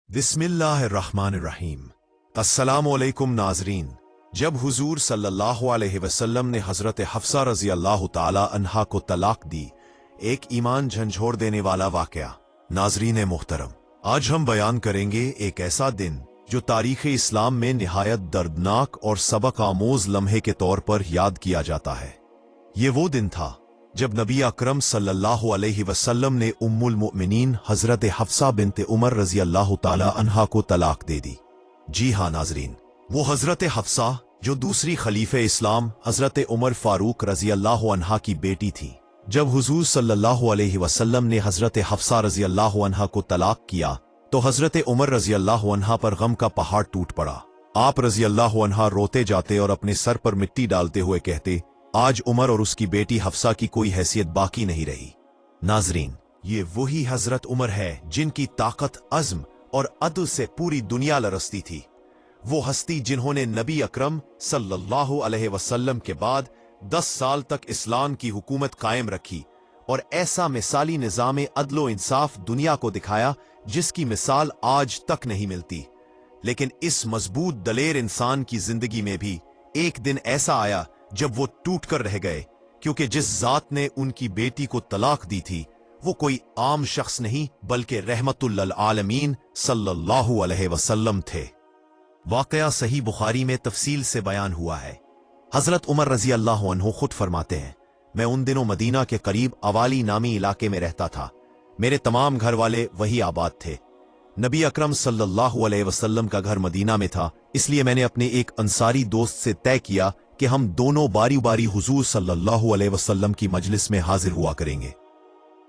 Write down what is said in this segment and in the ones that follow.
बिस्मिल्लाहिर्रहमानिर्रहीम। अस्सलामुअलैकुम नाज़रीन। जब हुजूर सल्लल्लाहु अलैहि वसल्लम ने हज़रत हफ्सा रज़ी अल्लाह ताला अन्हा को तलाक दी, एक ईमान झंझोड़ देने वाला वाक़या। नाज़रीन मोहतरम, आज हम बयान करेंगे एक ऐसा दिन जो तारीख़ इस्लाम में निहायत दर्दनाक और सबक आमोज़ लम्हे के तौर पर याद किया जाता है। ये वो दिन था जब नबी अकरम सल्लल्लाहु अलैहि वसल्लम ने उम्मुल मुमिनीन हजरत हफ्सा बिन्त उमर रज़ी अल्लाह ताला अन्हा को तलाक दे दी। जी हाँ नाज़रीन, वो हजरत हफ्सा जो दूसरी खलीफे इस्लाम हजरत उमर फारूक रज़ी अल्लाह अन्हा की बेटी थी। जब हुजूर सल्लल्लाहु अलैहि वसल्लम ने हजरत हफ्सा रज़ी अल्लाह अन्हा को तलाक किया तो हजरत उमर रज़ी अल्लाह अन्हा पर गम का पहाड़ टूट पड़ा। आप रज़ी अल्लाह अन्हा रोते जाते और अपने सर पर मिट्टी डालते हुए कहते, आज उमर और उसकी बेटी हफ्सा की कोई हैसियत बाकी नहीं रही। नाजरीन, ये वही हजरत उमर है जिनकी ताकत, अज़्म और अदल से पूरी दुनिया लरसती थी। वो हस्ती जिन्होंने नबी अकरम सल्लल्लाहु अलैहि वसल्लम के बाद 10 साल तक इस्लाम की हुकूमत कायम रखी और ऐसा मिसाली निज़ाम अदलो इंसाफ दुनिया को दिखाया जिसकी मिसाल आज तक नहीं मिलती। लेकिन इस मजबूत दलेर इंसान की जिंदगी में भी एक दिन ऐसा आया जब वो टूट कर रह गए, क्योंकि जिस जात ने उनकी बेटी को तलाक दी थी वो कोई आम शख्स नहीं बल्कि रहमतुल लिल आलमीन सल्लल्लाहु अलैहि वसल्लम थे। वाकया सही बुखारी में तफसील से बयान हुआ है। हजरत उमर रजी अल्लाह अन्हु खुद फरमाते हैं, मैं उन दिनों मदीना के करीब अवाली नामी इलाके में रहता था। मेरे तमाम घर वाले वही आबाद थे। नबी अकरम सल्लल्लाहु अलैहि वसल्लम का घर मदीना में था, इसलिए मैंने अपने एक अंसारी दोस्त से तय किया कि हम दोनों बारी बारी हुजूर सल्लल्लाहु अलैहि वसल्लम की मजलिस में हाजिर हुआ करेंगे।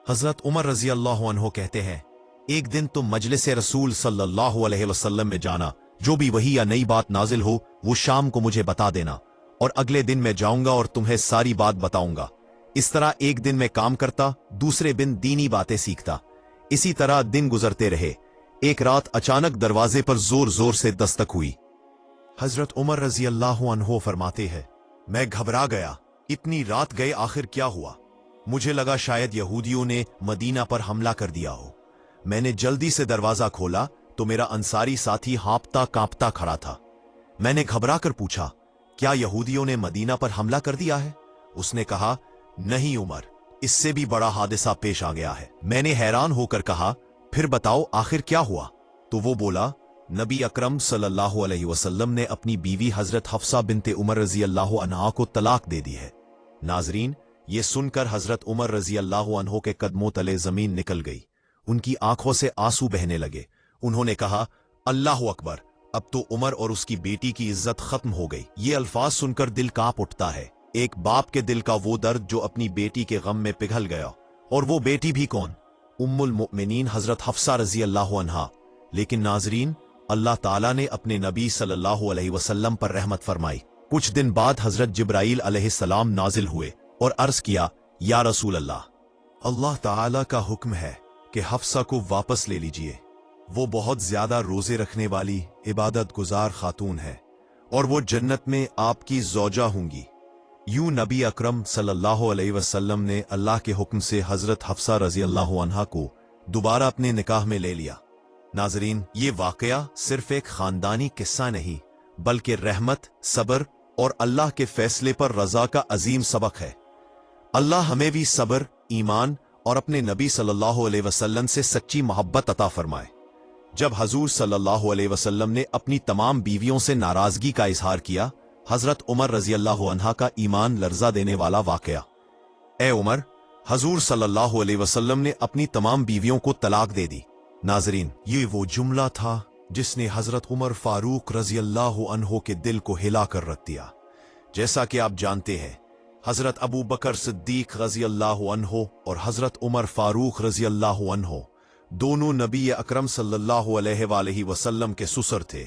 हजरत उमर रजी अल्लाह अन्हु कहते हैं, एक दिन तुम मजलिस रसूल सल्लल्लाहु अलैहि वसल्लम में जाना, जो भी वही या नई बात नाजिल हो वो शाम को मुझे बता देना और अगले दिन मैं जाऊंगा और तुम्हें सारी बात बताऊंगा। इस तरह एक दिन मैं काम करता, दूसरे दिन दीनी बातें सीखता। इसी तरह दिन गुजरते रहे। एक रात अचानक दरवाजे पर जोर जोर से दस्तक हुई। हजरत उमर रजी अल्लाह अन्हु फरमाते हैं, मैं घबरा गया, इतनी रात गए आखिर क्या हुआ। मुझे लगा शायद यहूदियों ने मदीना पर हमला कर दिया हो। मैंने जल्दी से दरवाजा खोला तो मेरा अंसारी साथी हाँपता कांपता खड़ा था। मैंने घबरा कर पूछा, क्या यहूदियों ने मदीना पर हमला कर दिया है? उसने कहा, नहीं उमर, इससे भी बड़ा हादसा पेश आ गया है। मैंने हैरान होकर कहा, फिर बताओ आखिर क्या हुआ? तो वो बोला, नबी अकरम सल्लल्लाहु अलैहि वसल्लम ने अपनी बीवी हजरत हफ्सा बिन्ते उमर रजी अल्लाह अन्हा को तलाक दे दी है। नाजरीन, ये सुनकर हजरत उमर रजी अल्लाह अन्हु के कदमों तले जमीन निकल गई। उनकी आंखों से आंसू बहने लगे। उन्होंने कहा, अल्लाह अकबर, अब तो उमर और उसकी बेटी की इज्जत खत्म हो गई। ये अल्फाज सुनकर दिल कांप उठता है। एक बाप के दिल का वो दर्द जो अपनी बेटी के गम में पिघल गया, और वो बेटी भी कौन? उम्मुल मुमिनीन हजरत हफ्सा रजी अल्लाह अन्हा। लेकिन नाजरीन, अल्लाह ताला ने अपने नबी सल्लल्लाहु अलैहि वसल्लम पर रहमत फरमाई। कुछ दिन बाद हजरत जिब्राईल अलैहिस्सलाम नाजिल हुए और अर्ज किया, या रसूल अल्लाह, अल्लाह ताला का हुक्म है कि हफ्सा को वापस ले लीजिए। वो बहुत ज्यादा रोजे रखने वाली इबादत गुजार खातून है और वो जन्नत में आपकी ज़ौजा होंगी। यूं नबी अकरम सल्लल्लाहु अलैहि वसल्लम ने अल्लाह के हुक्म से हजरत हफ्सा रजी अल्लाह अन्हा को दोबारा अपने निकाह में ले लिया। नाजरीन, ये वाकया सिर्फ एक खानदानी किस्सा नहीं बल्कि रहमत, सब्र और अल्लाह के फैसले पर रजा का अजीम सबक है। अल्लाह हमें भी सब्र, ईमान और अपने नबी सल्लल्लाहु अलैहि वसल्लम से सच्ची मोहब्बत अता फरमाए। जब हजूर सल्लल्लाहु अलैहि वसल्लम ने अपनी तमाम बीवियों से नाराजगी का इजहार किया, हजरत उमर रजी अल्लाह अन्हा का ईमान लर्जा देने वाला वाकया। ए उमर, हजूर सल्लल्लाहु अलैहि वसल्लम ने अपनी तमाम बीवियों को तलाक दे दी। नाजरीन, ये वो जुमला था जिसने हजरत उमर फारूक रजी अल्लाह अन्हु के दिल को हिला कर रख दिया। जैसा कि आप जानते हैं, हजरत अबू बकर सिद्दीक रजी अल्लाह अन्हु और हजरत उमर फारूक रजी अल्लाह अन्हु दोनों नबी अकरम सल्लल्लाहु अलैहि वसल्लम के ससुर थे।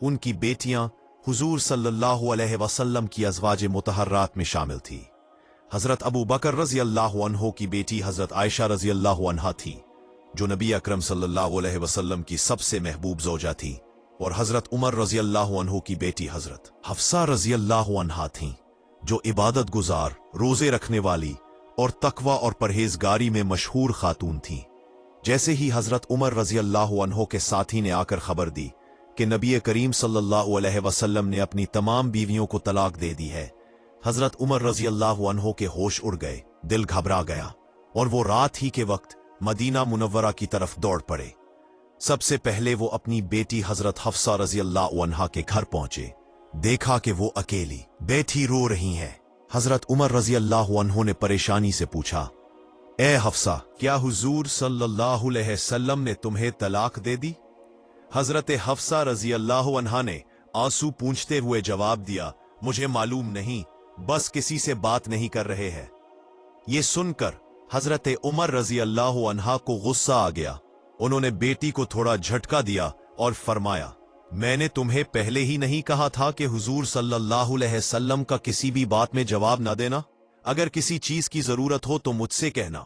उनकी बेटियां हुजूर सल्लल्लाहु अलैहि वसल्लम की अज़वाज मुतहर्रात में शामिल थी। हजरत अबू बकर रजी अल्लाह अन्हु की बेटी हजरत आयशा रजी अल्लाह अन्हा थी, जो नबी अकरम सल्लल्लाहु अलैहि वसल्लम की सबसे महबूब ज़ौजा थी, और हजरत उमर रजी अल्लाह अन्हु की बेटी हजरत हफ्सा रजी अल्लाह अन्हा थी, जो इबादत गुजार, रोजे रखने वाली और तकवा और परहेजगारी में मशहूर खातून थी। जैसे ही हजरत उमर रजी अल्लाह अन्हो के साथी ने आकर खबर दी कि नबी करीम सल्लल्लाहु अलैहि वसल्लम ने अपनी तमाम बीवियों को तलाक दे दी है, हजरत उमर रजी अल्लाह अन्हो के होश उड़ गए, दिल घबरा गया और वो रात ही के वक्त मदीना मुनव्वरा की तरफ दौड़ पड़े। सबसे पहले वो अपनी बेटी हजरत हफ्सा रजी अल्लाह अन्हा के घर पहुंचे। देखा कि वो अकेली बैठी रो रही हैं। हजरत उमर रजी अल्लाह अन्हो ने परेशानी से पूछा, ए हफ्सा, क्या हुजूर सल्लल्लाहु अलैहि वसल्लम ने तुम्हें तलाक दे दी? हजरत हफ्सा रजी अल्लाह अन्हा ने आंसू पूंछते हुए जवाब दिया, मुझे मालूम नहीं, बस किसी से बात नहीं कर रहे हैं। ये सुनकर हजरत उमर रजी अल्लाह अन्हा को गुस्सा आ गया। उन्होंने बेटी को थोड़ा झटका दिया और फरमाया, मैंने तुम्हें पहले ही नहीं कहा था कि हुजूर सल्लल्लाहु अलैहि वसल्लम का किसी भी बात में जवाब न देना? अगर किसी चीज की जरूरत हो तो मुझसे कहना।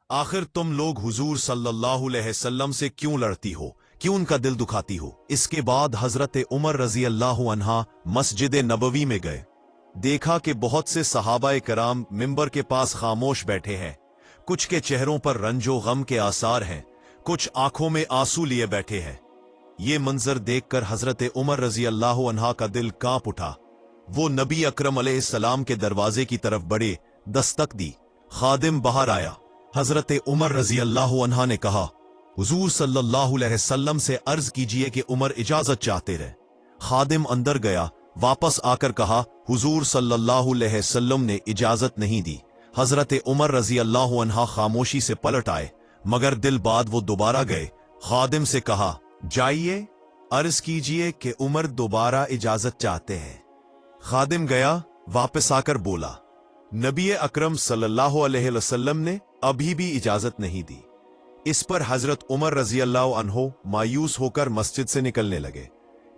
आखिर तुम लोग हुजूर सल्लल्लाहु अलैहि वसल्लम से क्यों लड़ती हो, क्यों उनका दिल दुखाती हो? इसके बाद हजरत उमर रजी अल्लाह अन्हा मस्जिद नबवी में गए। देखा कि बहुत से सहाबाए कराम मिंबर के पास खामोश बैठे हैं। कुछ के चेहरों पर रंजो गम के आसार हैं, कुछ आंखों में आंसू लिए बैठे हैं। ये मंजर देखकर हजरत उमर रजी अल्लाह अन्हा का दिल कांप उठा। वो नबी अकरम अलैहिस्सलाम के दरवाजे की तरफ बढ़े, दस्तक दी। खादिम बाहर आया। हजरत उमर रजी अल्लाह अन्हा ने कहा, हुजूर सल्लल्लाहु अलैहि वसल्लम से अर्ज कीजिए कि उमर इजाजत चाहते रहे। खादिम अंदर गया, वापस आकर कहा, हुजूर सल्लल्लाहु अलैहि वसल्लम ने इजाजत नहीं दी। हजरत उमर रजी अल्लाह अन्हा खामोशी से पलट आए, मगर दिल बाद वो दोबारा गए। खादिम से कहा, जाइए, अर्ज कीजिए कि उमर दोबारा इजाजत चाहते हैं। खादिम गया, वापस आकर बोला, नबी अकरम सल्लल्लाहु अलैहि वसल्लम ने अभी भी इजाजत नहीं दी। इस पर हजरत उमर रजी अल्लाह अन्हो मायूस होकर मस्जिद से निकलने लगे।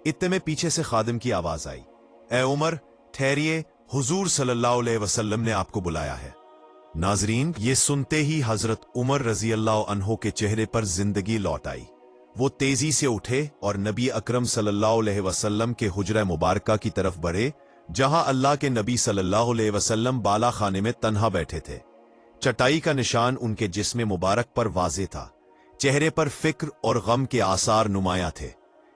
इतने में पीछे से खादिम की आवाज आई, ए उमर, ठहरिए, हुजूर सल्लल्लाहु अलैहि वसल्लम ने आपको बुलाया है। नाजरीन, ये सुनते ही हजरत उमर रजी अल्लाह अन्हो के चेहरे पर जिंदगी लौट आई। वो तेजी से उठे और नबी अकरम सल्लल्लाहु अलैहि वसल्लम के हुजरा मुबारका की तरफ बढ़े, जहां अल्लाह के नबी सल्लल्लाहु अलैहि वसल्लम बाला खाने में तन्हा बैठे थे। चटाई का निशान उनके जिस्म मुबारक पर वाज़े था। चेहरे पर फिक्र और गम के आसार नुमाया थे।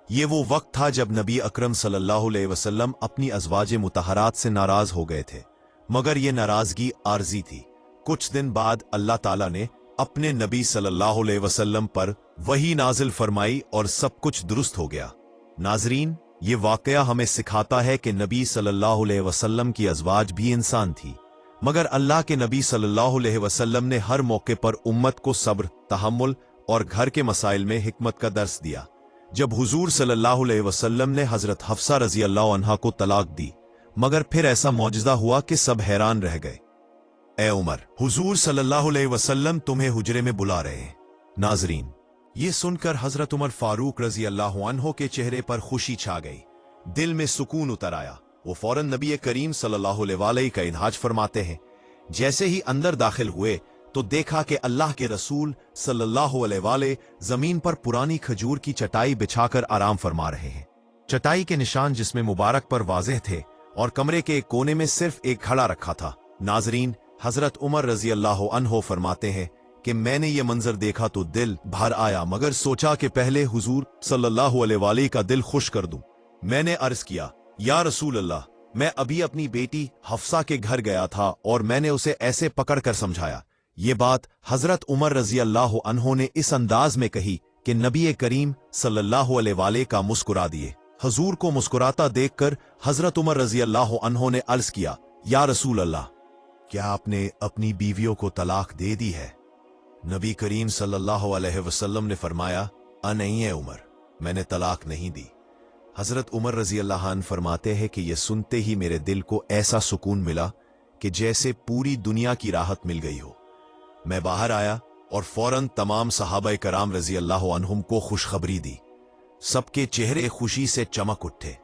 ये वो वक्त था जब नबी अकरम सल्लल्लाहु अलैहि वसल्लम अपनी अज़वाजे मुतहरात से नाराज हो गए थे, मगर ये नाराजगी आर्जी थी। कुछ दिन बाद अल्लाह ताला ने अपने नबी सल्लल्लाहु अलैहि वसल्लम पर वही नाजिल फरमाई और सब कुछ दुरुस्त हो गया। नाजरीन, ये वाकया हमें सिखाता है कि नबी सल्लल्लाहु अलैहि वसल्लम की अज़वाज भी इंसान थी, मगर अल्लाह के नबी सल्लल्लाहु अलैहि वसल्लम ने हर मौके पर उम्मत को सब्र, तहम्मुल और घर के मसाइल में हिकमत का दर्स दिया। जब हुजूर सल्लल्लाहु अलैहि वसल्लम ने हजरत हफ्सा रजी अल्लाह अन्हा को तलाक दी, मगर फिर ऐसा मौजज़ा हुआ कि सब हैरान रह गए। ए उमर, हुजूर सल्लल्लाहु अलैहि वसल्लम तुम्हें हुजरे में बुला रहे हैं। नाजरीन, ये सुनकर हजरत उमर फारूक रजी अल्लाह अन्हो के चेहरे पर खुशी छा गई, दिल में सुकून उतर आया। वो फौरन नबी करीम सल्लल्लाहु अलैहि वसल्लम का इन्हाज फरमाते हैं। जैसे ही अंदर दाखिल हुए तो देखा कि अल्लाह के रसूल सल्लल्लाहु अलैहि वसल्लम जमीन पर पुरानी खजूर की चटाई बिछाकर आराम फरमा रहे हैं। चटाई के निशान जिसमें मुबारक पर वाज़ेह थे और कमरे के एक कोने में सिर्फ एक घड़ा रखा था। नाजरीन, हजरत उमर रजी अल्लाह अन्हो फरमाते हैं कि मैंने ये मंजर देखा तो दिल भर आया, मगर सोचा कि पहले हुजूर सल्लल्लाहु अलैहि वसल्लम का दिल खुश कर दूं। मैंने अर्ज किया, या रसूल अल्लाह, मैं अभी अपनी बेटी हफ्सा के घर गया था और मैंने उसे ऐसे पकड़ कर समझाया। ये बात हजरत उमर रजी अल्लाह अन्हो ने इस अंदाज में कही कि नबी करीम सल्लल्लाहु अलैहि वसल्लम का मुस्कुरा दिए। हुजूर को मुस्कुराता देखकर हजरत उमर रजी अल्लाह अन्हो ने अर्ज किया, या रसूल अल्लाह, क्या आपने अपनी बीवियों को तलाक दे दी है? नबी करीम सल्लल्लाहु अलैहि वसल्लम ने फरमाया, नहीं है उमर, मैंने तलाक नहीं दी। हजरत उमर रजी अल्लाह अन्हु फरमाते हैं कि यह सुनते ही मेरे दिल को ऐसा सुकून मिला कि जैसे पूरी दुनिया की राहत मिल गई हो। मैं बाहर आया और फौरन तमाम सहाबाए कराम रजी अल्लाह अन्हुम को खुशखबरी दी। सबके चेहरे खुशी से चमक उठे।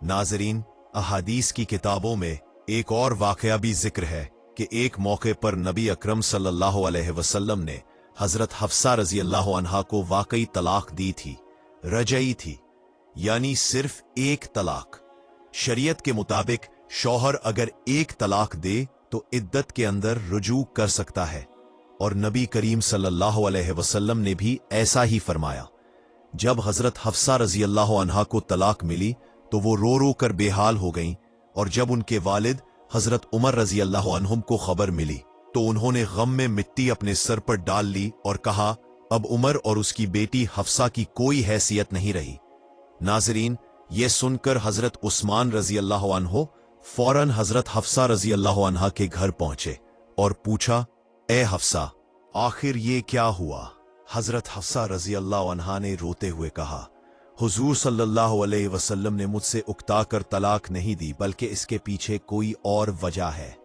नाजरीन, अहादीस की किताबों में एक और वाकया भी जिक्र है कि एक मौके पर नबी अकरम सल्लल्लाहु अलैहि वसल्लम ने हजरत हफ्सा रजी अल्लाह अन्हा को वाकई तलाक दी थी। रजई थी, यानी सिर्फ एक तलाक। शरीयत के मुताबिक शौहर अगर एक तलाक दे तो इद्दत के अंदर रुजू कर सकता है, और नबी करीम सल्लल्लाहु अलैहि वसल्लम ने भी ऐसा ही फरमाया। जब हजरत हफ्सा रजी अल्लाह अन्हा को तलाक मिली तो वो रो रो कर बेहाल हो गईं, और जब उनके वालिद हजरत उमर रजी अल्लाह अन्हुम को खबर मिली तो उन्होंने गम में मिट्टी अपने सर पर डाल ली और कहा, अब उमर और उसकी बेटी हफ्सा की कोई हैसियत नहीं रही। नाजरीन, ये सुनकर हजरत उस्मान रजी अल्लाह अन्हो फौरन हजरत हफ्सा रजी अल्लाह अन्हा के घर पहुंचे और पूछा, ए हफ्सा, आखिर ये क्या हुआ? हजरत हफ्सा रजी अल्लाह अन्हा ने रोते हुए कहा, हुजूर सल्लल्लाहु अलैहि वसल्लम ने मुझसे उकता कर तलाक नहीं दी, बल्कि इसके पीछे कोई और वजह है।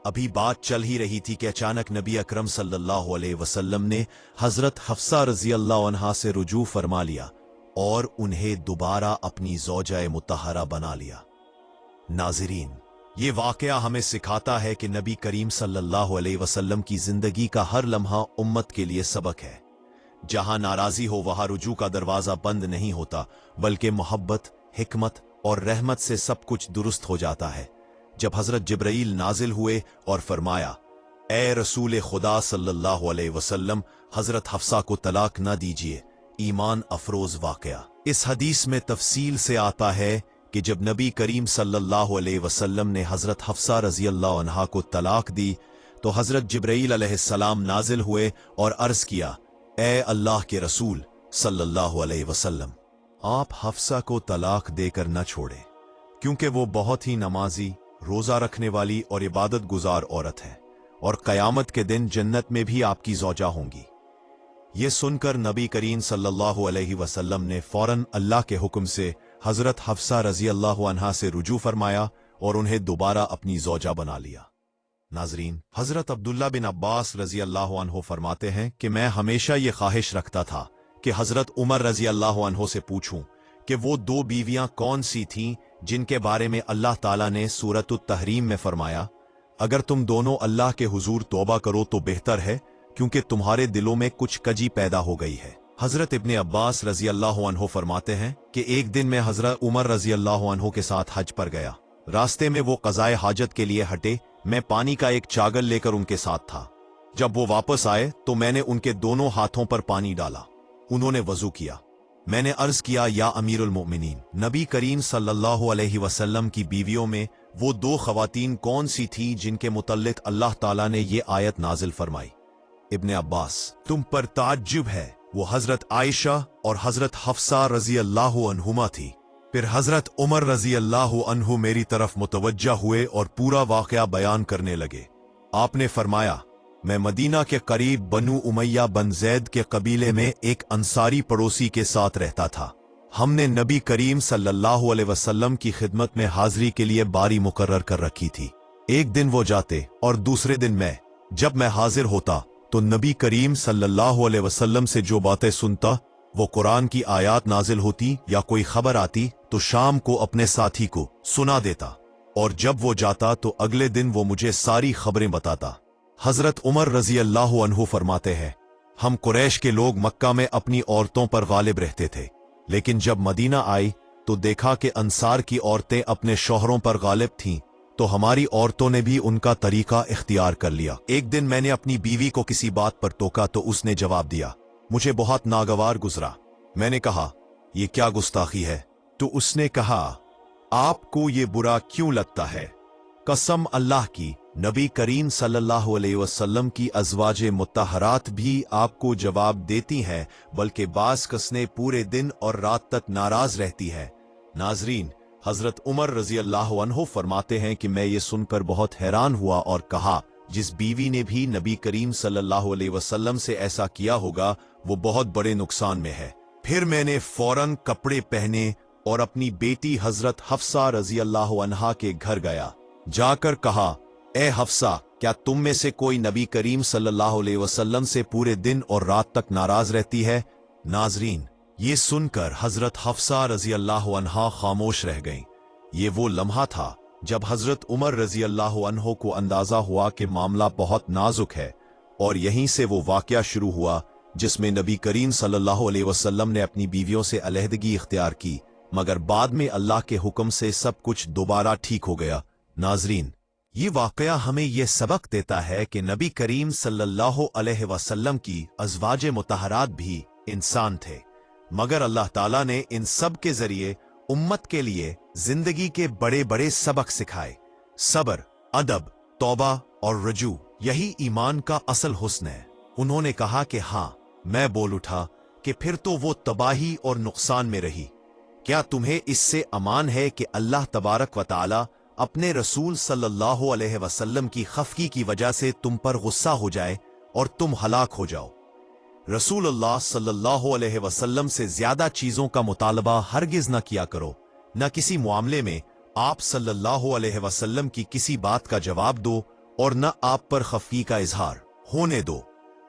अभी बात चल ही रही थी कि अचानक नबी अकरम सल्लल्लाहु अलैहि वसल्लम ने हजरत हफ्सा रजी अल्लाह अन्हा से रुजू फरमा लिया और उन्हें दोबारा अपनी ज़ौजा मुतहरा बना लिया। नाज़रीन, ये वाक़या हमें सिखाता है कि नबी करीम सल्लल्लाहु अलैहि वसल्लम की जिंदगी का हर लम्हा उम्मत के लिए सबक है। जहां नाराजी हो वहां रुजू का दरवाजा बंद नहीं होता, बल्कि मोहब्बत, हिकमत और रहमत से सब कुछ दुरुस्त हो जाता है। जब हजरत जिब्राईल नाजिल हुए और फरमाया, ए रसूल खुदा सल्लल्लाहु अलैहि वसल्लम, हजरत हफ्सा को तलाक न दीजिए, ईमान अफरोज वाक़या। इस हदीस में तफसील से आता है कि जब नबी करीम सल्लल्लाहु अलैहि वसल्लम ने हजरत हफ्सा रजी अल्लाह अन्हा को तलाक दी तो हजरत जिब्राईल अलैहिस्सलाम नाजिल हुए और अर्ज किया, ए अल्लाह के रसूल सल्लल्लाहु अलैहि वसल्लम, आप हफ्सा को तलाक देकर न छोड़े, क्योंकि वो बहुत ही नमाजी, रोजा रखने वाली और इबादत गुजार औरत है, और कयामत के दिन जन्नत में भी आपकी ज़ौजा होंगी। ये सुनकर नबी करीम सल्लल्लाहु अलैहि वसल्लम ने फौरन अल्लाह के हुक्म से हजरत हफ्सा रजी अल्लाह अन्हा से रुजू फरमाया और उन्हें दोबारा अपनी ज़ौजा बना लिया। नाजरीन, हजरत अब्दुल्ला बिन अब्बास रजी अल्लाह अन्हो फरमाते हैं कि मैं हमेशा ये ख्वाहिश रखता था कि हजरत उमर रजी अल्लाह अन्हो से पूछूं कि वो दो बीवियां कौन सी थीं जिनके बारे में अल्लाह ताला ने सूरत तहरीम में फरमाया, अगर तुम दोनों अल्लाह के हुजूर तौबा करो तो बेहतर है, क्योंकि तुम्हारे दिलों में कुछ कजी पैदा हो गई है। हजरत इब्ने अब्बास रजी अल्लाह अन्हो फरमाते हैं कि एक दिन मैं हजरत उमर रजी अल्लाह अन्हो के साथ हज पर गया। रास्ते में वो क़ज़ाए हाजत के लिए हटे। मैं पानी का एक चागल लेकर उनके साथ था। जब वो वापस आए तो मैंने उनके दोनों हाथों पर पानी डाला। उन्होंने वजू किया। मैंने अर्ज किया, या अमीरुल मोमिनीन, नबी करीम सल्लल्लाहु अलैहि वसल्लम की बीवियों में वो दो खवातीन कौन सी थी जिनके मुतल्लिक अल्लाह ताला ने ये आयत नाजिल फरमाई? इब्ने अब्बास, तुम पर ताज्जुब है, वो हजरत आयशा और हजरत हफ्सा रजी अल्लाह अन्हुमा थी। फिर हजरत उमर रजी अल्लाह अन्हु मेरी तरफ मुतवज्जा हुए और पूरा वाकया बयान करने लगे। आपने फरमाया, मैं मदीना के करीब बनु उमैया बन जैद के कबीले में एक अंसारी पड़ोसी के साथ रहता था। हमने नबी करीम सल्लल्लाहु अलैहि वसल्लम की खिदमत में हाजिरी के लिए बारी मुकर्रर कर रखी थी। एक दिन वो जाते और दूसरे दिन मैं। जब मैं हाजिर होता तो नबी करीम सल्लल्लाहु अलैहि वसल्लम से जो बातें सुनता वो कुरान की आयात नाजिल होती या कोई खबर आती तो शाम को अपने साथी को सुना देता, और जब वो जाता तो अगले दिन वो मुझे सारी खबरें बताता। हजरत उमर रजी अल्लाह अन्हु फरमाते हैं, हम कुरैश के लोग मक्का में अपनी औरतों पर गालिब रहते थे, लेकिन जब मदीना आई तो देखा कि अंसार की औरतें अपने शौहरों पर गालिब थीं, तो हमारी औरतों ने भी उनका तरीका इख्तियार कर लिया। एक दिन मैंने अपनी बीवी को किसी बात पर टोका तो उसने जवाब दिया। मुझे बहुत नागवार गुजरा। मैंने कहा, ये क्या गुस्ताखी है? तो उसने कहा, आपको ये बुरा क्यों लगता है? कसम अल्लाह की, नबी करीम सल्लल्लाहु अलैहि वसल्लम की अज़वाजे मुत्तहरात भी आपको जवाब देती हैं, बल्कि बास कसने पूरे दिन और रात तक नाराज रहती है। नाजरीन, हजरत उमर रजी अल्लाह अन्हु फरमाते हैं कि मैं ये सुनकर बहुत हैरान हुआ और कहा, जिस बीवी ने भी नबी करीम सल्लल्लाहु अलैहि वसल्लम से ऐसा किया होगा वो बहुत बड़े नुकसान में है। फिर मैंने फौरन कपड़े पहने और अपनी बेटी हजरत हफ्सा रजी अल्लाह अन्हा के घर गया। जाकर कहा, ए हफ्सा, क्या तुम में से कोई नबी करीम सल्लल्लाहु अलैहि वसल्लम से पूरे दिन और रात तक नाराज रहती है? नाजरीन, ये सुनकर हजरत हफ्सा रजी अल्लाह अन्हा खामोश रह गईं। ये वो लम्हा था जब हजरत उमर रजी अल्लाह अन्हो को अंदाजा हुआ कि मामला बहुत नाजुक है, और यहीं से वो वाकया शुरू हुआ जिसमें नबी करीम सल्लल्लाहु अलैहि वसल्लम ने अपनी बीवियों से अलहदगी इख्तियार की, मगर बाद में अल्लाह के हुक्म से सब कुछ दोबारा ठीक हो गया। नाजरीन, ये वाकया हमें यह सबक देता है कि नबी करीम सल्लल्लाहु अलैहि वसल्लम की अज़वाज मुतहरात भी इंसान थे, मगर अल्लाह ताला ने इन सब के जरिए उम्मत के लिए जिंदगी के बड़े बड़े सबक सिखाए। सब्र, अदब, तौबा और रजू, यही ईमान का असल हुस्न है। उन्होंने कहा कि हाँ, मैं बोल उठा कि फिर तो वो तबाही और नुकसान में रही। क्या तुम्हें इससे अमान है कि अल्लाह तबारक व तआला अपने रसूल सल्लल्लाहु अलैहि वसल्लम की खफकी की वजह से तुम पर गुस्सा हो जाए और तुम हलाक हो जाओ? रसूलुल्लाह सल्लल्लाहु अलैहि वसल्लम से ज्यादा चीजों का मुतालबा हरगिज न किया करो। न किसी मामले में आप सल्लल्लाहु अलैहि वसल्लम की किसी बात का जवाब दो और न आप पर खफकी का इजहार होने दो।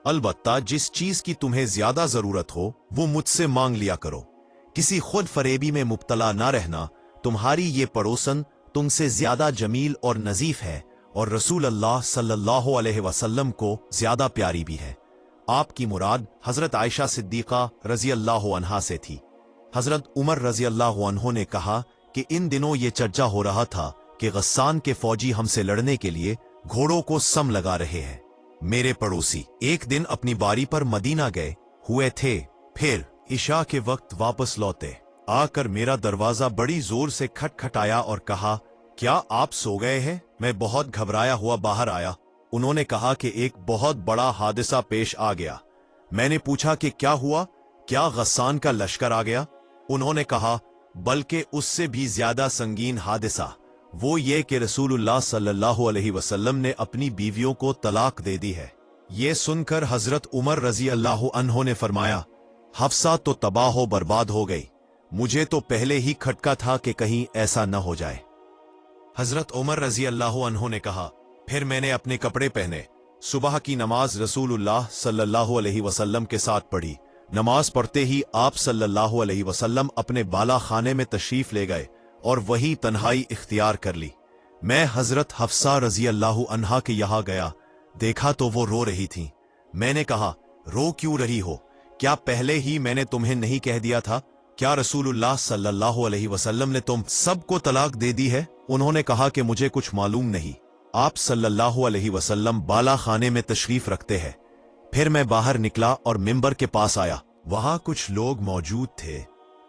अलबत्ता जिस चीज की तुम्हें ज्यादा जरूरत हो वो मुझसे मांग लिया करो। किसी खुद फरेबी में मुब्तला न रहना। तुम्हारी ये पड़ोसन तुमसे ज्यादा जमील और नजीफ है और रसूल अल्लाह सल्लल्लाहु अलैहि वसल्लम को ज्यादा प्यारी भी है। आपकी मुराद हजरत आयशा सिद्दीका रजी अल्लाह अन्हा से थी। हजरत उमर रजी अल्लाह अन्हों ने कहा कि इन दिनों ये चर्चा हो रहा था कि गस्सान के फौजी हमसे लड़ने के लिए घोड़ों को सम लगा रहे हैं। मेरे पड़ोसी एक दिन अपनी बारी पर मदीना गए हुए थे, फिर इशा के वक्त वापस लौटे। आकर मेरा दरवाजा बड़ी जोर से खटखटाया और कहा, क्या आप सो गए हैं? मैं बहुत घबराया हुआ बाहर आया। उन्होंने कहा कि एक बहुत बड़ा हादसा पेश आ गया। मैंने पूछा कि क्या हुआ, क्या गस्सान का लश्कर आ गया? उन्होंने कहा, बल्कि उससे भी ज्यादा संगीन हादसा, वो ये कि रसूलुल्लाह सल्लल्लाहु अलैहि वसल्लम ने अपनी बीवियों को तलाक दे दी है। ये सुनकर हजरत उमर रजी अल्लाह अन्हों ने फरमाया, हफ्सा तो तबाह बर्बाद हो गई। मुझे तो पहले ही खटका था कि कहीं ऐसा न हो जाए। हजरत उमर रजी अल्लाह अन्हों ने कहा, फिर मैंने अपने कपड़े पहने, सुबह की नमाज रसूलुल्लाह सल्लल्लाहु अलैहि वसल्लम के साथ पढ़ी। नमाज पढ़ते ही आप सल्लल्लाहु अलैहि वसल्लम अपने बाला खाने में तशरीफ ले गए और वही तन्हाई इख्तियार कर ली। मैं हजरत हफ्सा रजी अल्लाह अन्हा के यहाँ गया, देखा तो वो रो रही थी। मैंने कहा, रो क्यों रही हो? क्या पहले ही मैंने तुम्हें नहीं कह दिया था? क्या रसूलुल्लाह सल्लल्लाहु अलैहि वसल्लम ने तुम सबको तलाक दे दी है? उन्होंने कहा कि मुझे कुछ मालूम नहीं। आप सल्लल्लाहु अलैहि वसल्लम बाला खाने में तशरीफ रखते हैं। फिर मैं बाहर निकला और मिंबर के पास आया। वहां कुछ लोग मौजूद थे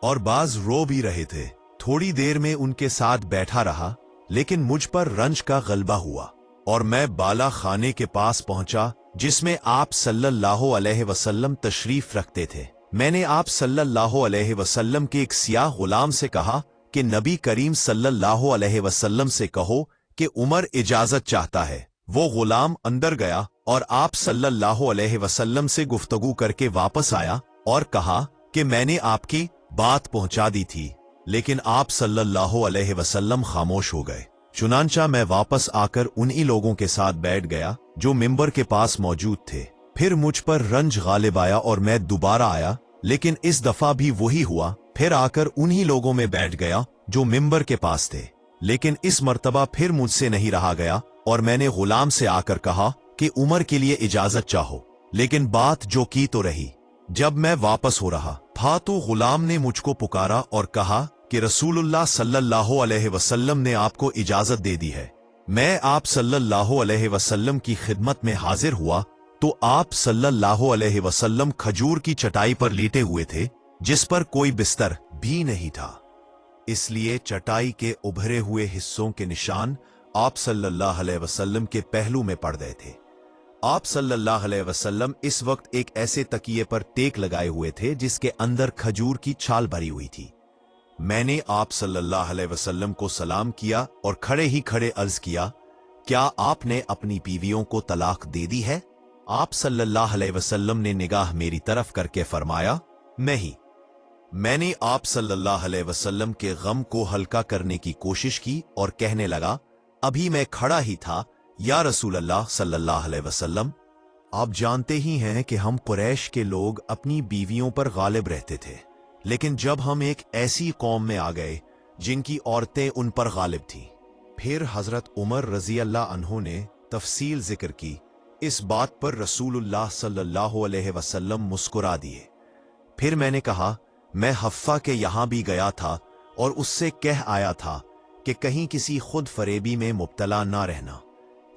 और बाज रो भी रहे थे। थोड़ी देर में उनके साथ बैठा रहा, लेकिन मुझ पर रंज का गलबा हुआ और मैं बाला खाने के पास पहुंचा जिसमें आप सल्लल्लाहु अलैहि वसल्लम तशरीफ रखते थे। मैंने आप सल्लल्लाहु अलैहि वसल्लम के एक सियाह गुलाम से कहा कि नबी करीम सल्लल्लाहु अलैहि वसल्लम से कहो कि उमर इजाजत चाहता है। वो गुलाम अंदर गया और आप सल्लल्लाहु अलैहि वसल्लम से गुफ्तगू करके वापस आया और कहा कि मैंने आपकी बात पहुंचा दी थी, लेकिन आप सल्लल्लाहु अलैहि वसल्लम खामोश हो गए। चुनांचा मैं वापस आकर उन्हीं लोगों के साथ बैठ गया जो मिंबर के पास मौजूद थे। फिर मुझ पर रंज गालिब आया और मैं दोबारा आया, लेकिन इस दफा भी वही हुआ। फिर आकर उन्हीं लोगों में बैठ गया जो मिंबर के पास थे, लेकिन इस मर्तबा फिर मुझसे नहीं रहा गया और मैंने गुलाम से आकर कहा कि उमर के लिए इजाजत चाहो, लेकिन बात जो की तो रही। जब मैं वापस हो रहा था तो गुलाम ने मुझको पुकारा और कहा कि रसूलुल्लाह सल्लल्लाहु अलैहि वसल्लम ने आपको इजाजत दे दी है। मैं आप सल्लल्लाहु अलैहि वसल्लम की खिदमत में हाजिर हुआ तो आप सल्लल्लाहु अलैहि वसल्लम खजूर की चटाई पर लेटे हुए थे जिस पर कोई बिस्तर भी नहीं था, इसलिए चटाई के उभरे हुए हिस्सों के निशान आप सल्लल्लाहु अलैहि वसल्लम के पहलू में पड़ गए थे। आप सल्लल्लाहु अलैहि वसल्लम इस वक्त एक ऐसे तकिए पर टेक लगाए हुए थे जिसके अंदर खजूर की छाल भरी हुई थी। मैंने आप सल्लल्लाहु अलैहि वसल्लम को सलाम किया और खड़े ही खड़े अर्ज किया, क्या आपने अपनी बीवियों को तलाक दे दी है? आप सल्लल्लाहु अलैहि वसल्लम ने निगाह मेरी तरफ करके फरमाया, नहीं। मैंने आप सल्लल्लाहु अलैहि वसल्लम के गम को हल्का करने की कोशिश की और कहने लगा, अभी मैं खड़ा ही था या रसूल अल्लाह सल्लल्लाहु अलैहि वसल्लम, आप जानते ही हैं कि हम कुरैश के लोग अपनी बीवियों पर गालिब रहते थे, लेकिन जब हम एक ऐसी कौम में आ गए जिनकी औरतें उन पर गालिब थीं। फिर हजरत उमर रजी अल्लाह अन्हों ने तफसील जिक्र की। इस बात पर रसूलुल्लाह सल्लल्लाहु अलैहि वसल्लम मुस्कुरा दिए। फिर मैंने कहा, मैं हफ्फा के यहां भी गया था और उससे कह आया था कि कहीं किसी खुद फरेबी में मुब्तला ना रहना।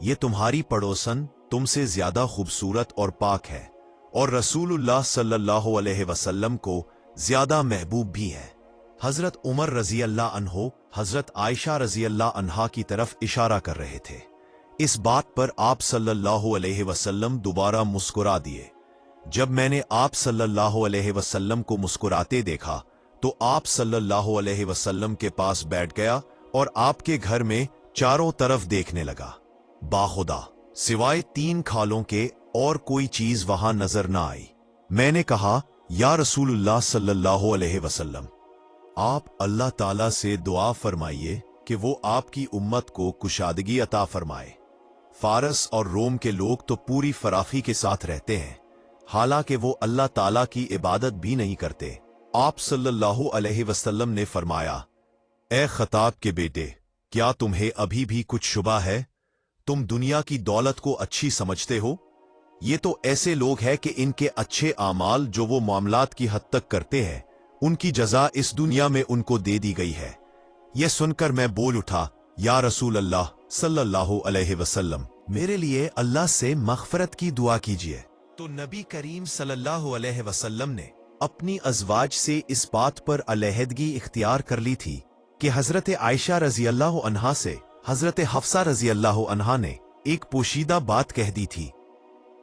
ये तुम्हारी पड़ोसन तुमसे ज्यादा खूबसूरत और पाक है और रसूलुल्लाह सल्लल्लाहु अलैहि वसल्लम को ज्यादा महबूब भी है। हजरत उमर रजी अल्लाह अन्हो हजरत आयशा रजी अल्लाह अन्हा की तरफ इशारा कर रहे थे। इस बात पर आप सल्लल्लाहु अलैहि वसल्लम दोबारा मुस्कुरा दिए। जब मैंने आप सल्लल्लाहु अलैहि वसल्लम को मुस्कुराते देखा तो आप सल्लल्लाहु अलैहि वसल्लम के पास बैठ गया और आपके घर में चारों तरफ देखने लगा। बाखुदा सिवाय 3 खालों के और कोई चीज वहां नजर न आई। मैंने कहा, या रसूलुल्लाह सल्लल्लाहु अलैहि वसल्लम, आप अल्लाह ताला से दुआ फरमाइए कि वो आपकी उम्मत को कुशादगी अता फरमाए। फारस और रोम के लोग तो पूरी फराखी के साथ रहते हैं, हालांकि वो अल्लाह ताला की इबादत भी नहीं करते। आप सल्लल्लाहु अलैहि वसल्लम ने फरमाया, ए खताब के बेटे, क्या तुम्हें अभी भी कुछ शुबा है? तुम दुनिया की दौलत को अच्छी समझते हो? ये तो ऐसे लोग हैं कि इनके अच्छे आमाल जो वो मामलात की हद तक करते हैं, उनकी जजा इस दुनिया में उनको दे दी गई है। यह सुनकर मैं बोल उठा, या रसूल अल्लाह सल्लल्लाहु अलैहि वसल्लम, मेरे लिए अल्लाह से मग़फ़िरत की दुआ कीजिए। तो नबी करीम सल्लल्लाहु अलैहि वसल्लम ने अपनी अज़वाज से इस बात पर अलहदगी इख्तियार कर ली थी कि हजरत आयशा रजी अल्लाह अन्हा से हजरत हफ्सा रजी अल्लाह अन्हा ने एक पोशीदा बात कह दी थी।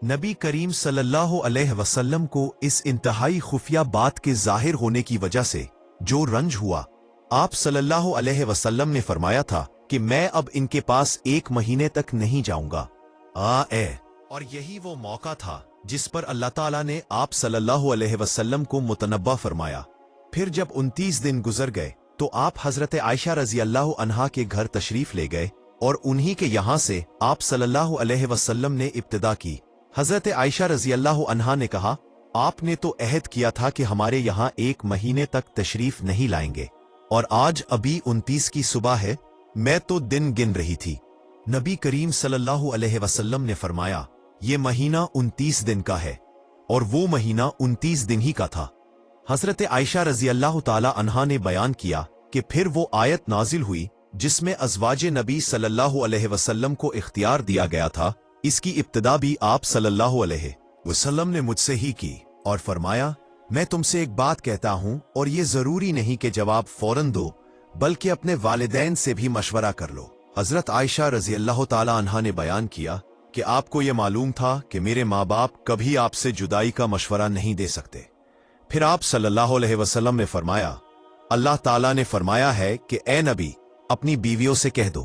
नबी करीम सल्लल्लाहु अलैहि वसल्लम को इस इंतहाई खुफिया बात के जाहिर होने की वजह से जो रंज हुआ, आप सल्लल्लाहु अलैहि वसल्लम ने फरमाया था कि मैं अब इनके पास 1 महीने तक नहीं जाऊंगा। और यही वो मौका था जिस पर अल्लाह ताला ने आप सल्लल्लाहु अलैहि वसल्लम को मुतनब्बा फरमाया। फिर जब 29 दिन गुजर गए तो आप हजरत आयशा रजी अल्लाह अन्हा के घर तशरीफ ले गए और उन्हीं के यहाँ से आप सल्लल्लाहु अलैहि वसल्लम ने इब्तिदा की। हजरत आयशा रजी अल्लाह अन्हा ने कहा, आपने तो अहद किया था कि हमारे यहाँ 1 महीने तक तशरीफ नहीं लाएंगे, और आज अभी 29 की सुबह है, मैं तो दिन गिन रही थी। नबी करीम सल्लल्लाहु अलैहि वसल्लम ने फरमाया, ये महीना 29 दिन का है, और वो महीना 29 दिन ही का था। हजरत आयशा रजी अल्लाह ताला अन्हा ने बयान किया कि फिर वो आयत नाजिल हुई जिसमें अज़वाजे नबी सल्लल्लाहु अलैहि वसल्लम को इख्तियार दिया गया था। इसकी इब्तिदा भी आप सल्लल्लाहु अलैहि वसल्लम ने मुझसे ही की और फरमाया, मैं तुमसे एक बात कहता हूं और ये जरूरी नहीं कि जवाब फौरन दो, बल्कि अपने वालिदैन से भी मशवरा कर लो। हजरत आयशा रजी अल्लाह ताला अन्हा ने बयान किया कि आपको यह मालूम था कि मेरे माँ बाप कभी आपसे जुदाई का मशवरा नहीं दे सकते। फिर आप सल्लल्लाहु अलैहि वसल्लम ने फरमाया, अल्लाह ताला ने फरमाया है कि ए नबी, अपनी बीवियों से कह दो।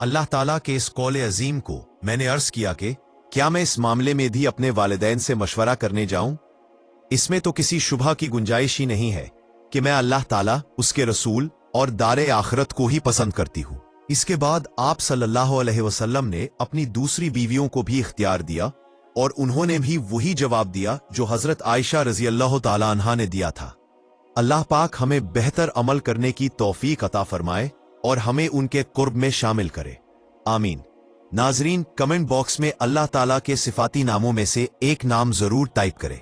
अल्लाह ताला के इस कौल अजीम को मैंने अर्ज किया कि क्या मैं इस मामले में भी अपने वालिदैन से मशवरा करने जाऊं? इसमें तो किसी शुबह की गुंजाइश ही नहीं है कि मैं अल्लाह ताला, उसके रसूल और दारे आखिरत को ही पसंद करती हूं। इसके बाद आप सल्लल्लाहु अलैहि वसल्लम ने अपनी दूसरी बीवियों को भी इख्तियार दिया और उन्होंने भी वही जवाब दिया जो हजरत आयशा रजी अल्लाह ताला अन्हा ने दिया था। अल्लाह पाक हमें बेहतर अमल करने की तौफीक अता फरमाए और हमें उनके कुर्ब में शामिल करे, आमीन। नाजरीन, कमेंट बॉक्स में अल्लाह ताला के सिफाती नामों में से एक नाम जरूर टाइप करें।